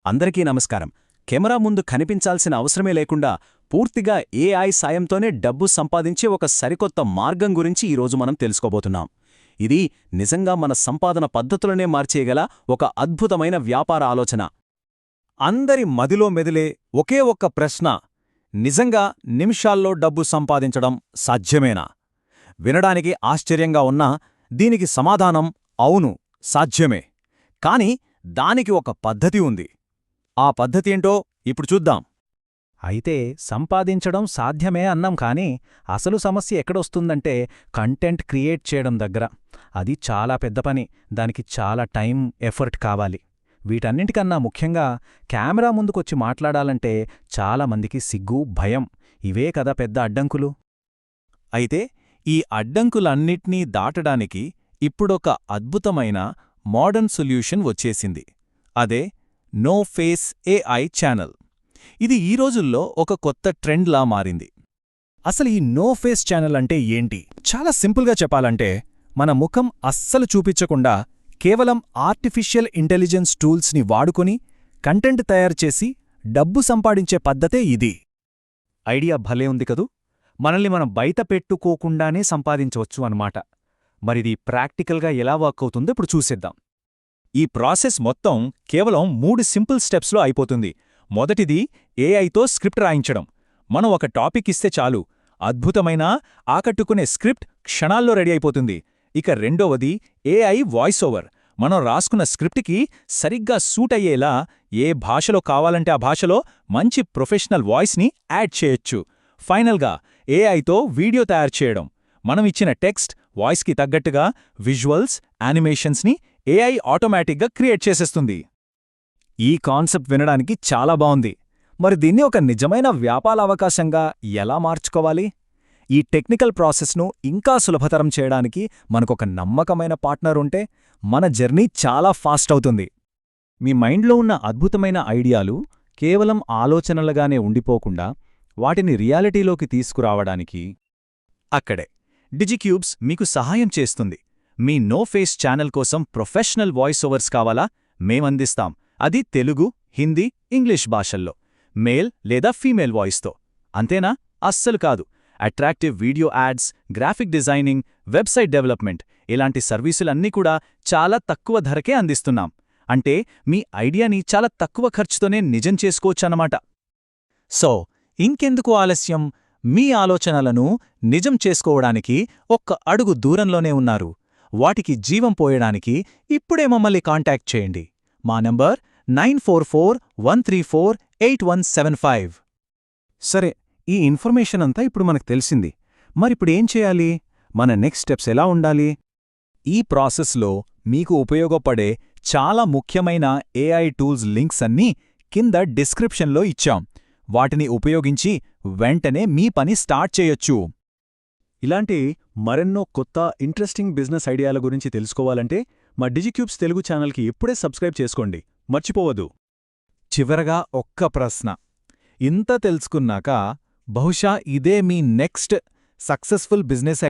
అందరికీ నమస్కారం. కెమెరా ముందు కనిపించాల్సిన అవసరమే లేకుండా పూర్తిగా ఏఐ సాయంతోనే డబ్బు సంపాదించే ఒక సరికొత్త మార్గం గురించి ఈరోజు మనం తెలుసుకోబోతున్నాం. ఇది నిజంగా మన సంపాదన పద్ధతులనే మార్చేయగల ఒక అద్భుతమైన వ్యాపార ఆలోచన. అందరి మదిలో మెదిలే ఒకే ఒక్క ప్రశ్న: నిజంగా నిమిషాల్లో డబ్బు సంపాదించడం సాధ్యమేనా? వినడానికి ఆశ్చర్యంగా ఉన్నా దీనికి సమాధానం అవును, సాధ్యమే. కాని దానికి ఒక పద్ధతి ఉంది. ఆ పద్ధతేంటో ఇప్పుడు చూద్దాం. అయితే సంపాదించడం సాధ్యమే అన్నాం కానీ అసలు సమస్య ఎక్కడొస్తుందంటే కంటెంట్ క్రియేట్ చేయడం దగ్గర. అది చాలా పెద్ద పని. దానికి చాలా టైం, ఎఫర్ట్ కావాలి. వీటన్నింటికన్నా ముఖ్యంగా కెమెరా ముందుకొచ్చి మాట్లాడాలంటే చాలామందికి సిగ్గు, భయం. ఇవే కదా పెద్ద అడ్డంకులు. అయితే ఈ అడ్డంకులన్నిట్నీ దాటడానికి ఇప్పుడొక అద్భుతమైన మోడర్న్ సొల్యూషన్ వచ్చేసింది. అదే నో ఫేస్ ఏఐ ఛానల్. ఇది ఈ రోజుల్లో ఒక కొత్త ట్రెండ్లా మారింది. అసలు ఈ నో ఫేస్ ఛానల్ అంటే ఏంటి? చాలా సింపుల్గా చెప్పాలంటే మన ముఖం అస్సలు చూపించకుండా కేవలం ఆర్టిఫిషియల్ ఇంటెలిజెన్స్ టూల్స్ని వాడుకొని కంటెంట్ తయారుచేసి డబ్బు సంపాదించే పద్ధతే ఇది. ఐడియా భలే ఉంది కదూ! మనల్ని మనం బయట పెట్టుకోకుండానే సంపాదించవచ్చు అన్నమాట. మరిది ప్రాక్టికల్గా ఎలా వర్క్ అవుతుందో ఇప్పుడు చూసేద్దాం. ఈ ప్రాసెస్ మొత్తం కేవలం 3 సింపుల్ స్టెప్స్లో అయిపోతుంది. మొదటిది ఏఐతో స్క్రిప్ట్ రాయించడం. మనం ఒక టాపిక్ ఇస్తే చాలు, అద్భుతమైన ఆకట్టుకునే స్క్రిప్ట్ క్షణాల్లో రెడీ అయిపోతుంది. ఇక రెండవది ఏఐ వాయిస్ ఓవర్. మనం రాసుకున్న స్క్రిప్ట్కి సరిగ్గా సూట్ అయ్యేలా ఏ భాషలో కావాలంటే ఆ భాషలో మంచి ప్రొఫెషనల్ వాయిస్ని యాడ్ చేయొచ్చు. ఫైనల్గా ఏఐతో వీడియో తయారు చేయడం. మనం ఇచ్చిన టెక్స్ట్, వాయిస్కి తగ్గట్టుగా విజువల్స్, యానిమేషన్స్ని ఏఐ ఆటోమేటిక్గా క్రియేట్ చేసేస్తుంది. ఈ కాన్సెప్ట్ వినడానికి చాలా బావుంది. మరి దీన్ని ఒక నిజమైన వ్యాపార అవకాశంగా ఎలా మార్చుకోవాలి? ఈ టెక్నికల్ ప్రాసెస్ను ఇంకా సులభతరం చేయడానికి మనకొక నమ్మకమైన పార్ట్నర్ ఉంటే మన జర్నీ చాలా ఫాస్ట్ అవుతుంది. మీ మైండ్లో ఉన్న అద్భుతమైన ఐడియాలు కేవలం ఆలోచనలుగానే ఉండిపోకుండా వాటిని రియాలిటీలోకి తీసుకురావడానికి అక్కడే డిజిక్యూబ్స్ మీకు సహాయం చేస్తుంది. మీ నో ఫేస్ ఛానల్ కోసం ప్రొఫెషనల్ వాయిస్ ఓవర్స్ కావాలా? మేమందిస్తాం. అది తెలుగు, హిందీ, ఇంగ్లీష్ భాషల్లో, మేల్ లేదా ఫీమేల్ వాయిస్తో. అంతేనా? అస్సలు కాదు. Attractive video ads, graphic designing, website development ఇలాంటి సర్వీసులన్నీ కూడా చాలా తక్కువ ధరకే అందిస్తున్నాం. అంటే మీ ఐడియాని చాలా తక్కువ ఖర్చుతోనే నిజం చేసుకోవచ్చన్నమాట. సో ఇంకెందుకు ఆలస్యం? మీ ఆలోచనలను నిజం చేసుకోవడానికి ఒక్క అడుగు దూరంలోనే ఉన్నారు. వాటికి జీవం పోయడానికి ఇప్పుడే మమ్మల్ని కాంటాక్ట్ చేయండి. మా నంబర్ 9441348175. సరే, ఈ ఇన్ఫర్మేషన్ అంతా ఇప్పుడు మనకు తెలిసింది. మరిప్పుడేం చేయాలి? మన నెక్స్ట్ స్టెప్స్ ఎలా ఉండాలి? ఈ ప్రాసెస్లో మీకు ఉపయోగపడే చాలా ముఖ్యమైన ఏఐ టూల్స్ లింక్స్ అన్నీ కింద డిస్క్రిప్షన్లో ఇచ్చాం. వాటిని ఉపయోగించి వెంటనే మీ పని స్టార్ట్ చేయొచ్చు. ఇలాంటి మరెన్నో కొత్త ఇంట్రెస్టింగ్ బిజినెస్ ఐడియాల గురించి తెలుసుకోవాలంటే మా డిజిక్యూబ్స్ తెలుగు ఛానల్కి ఇప్పుడే సబ్స్క్రైబ్ చేసుకోండి. మర్చిపోవద్దు. చివరగా ఒక్క ప్రశ్న. ఇంత తెలుసుకున్నాక బహుశా ఇదే మీ నెక్స్ట్ సక్సెస్ఫుల్ బిజినెస్